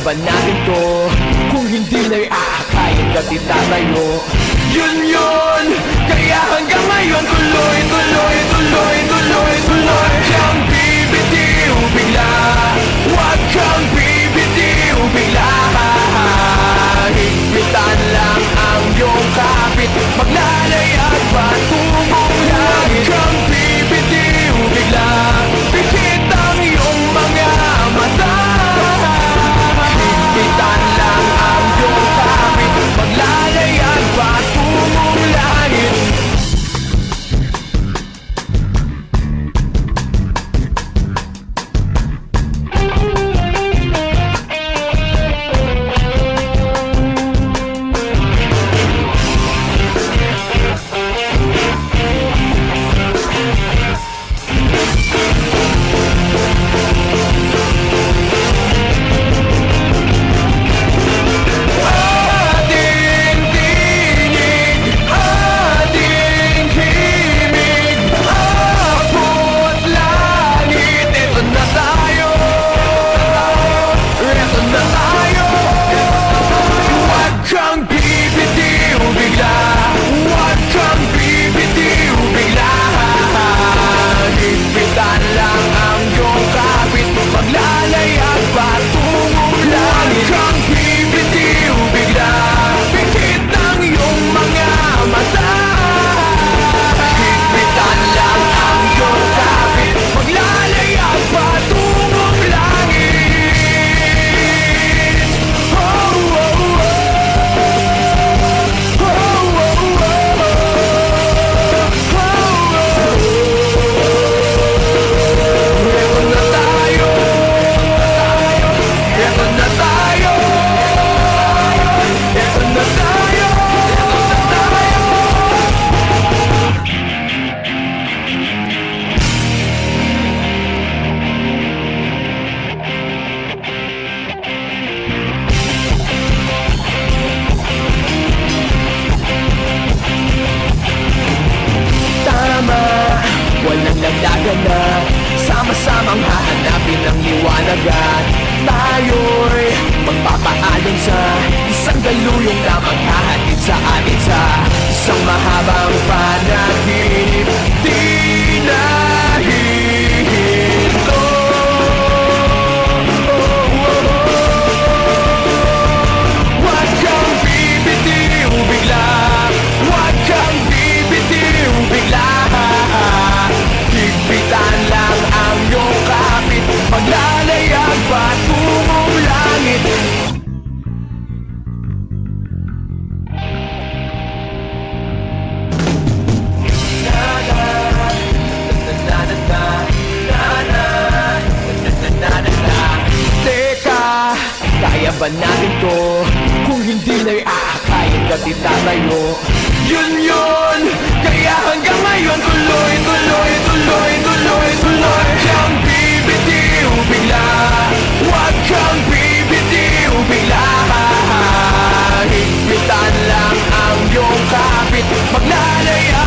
ba natin to? Kung hindi na'y aakayin ka titatayo. Yun yun, kaya hanggang ngayon tuloy, tuloy, tuloy, tuloy, tuloy. Huwag kang bibitiw bigla, huwag kang bibitiw bigla. Higpitan lang ang iyong kapit, maglalayag patungong langit. Huwag kang bibitiw bigla, pikit ang iyong mga mata. Higpitan lang ang iyong kapit, maglalayag patungong langit. Walang lagdagan na sama-samang hahanapin ang liwanagan. Tayo'y magpapaalon sa isang galuyong na maghahatid sa atin sa isang mahabang panaginip. Di na hihinto. Huwag kang bibitiw bigla, huwag kang bibitiw bigla. Higpitan lang ang iyong kapit, maglalayag patungong langit. Teka, kaya ba natin to? Kung hindi na'y aakayin ka titatayo. Yun yun, kaya hanggang ngayon tuloy, tuloy, tuloy, tuloy, tuloy. Huwag kang bibitiw bigla, huwag kang bibitiw bigla. Higpitan lang ang iyong kapit, maglalaya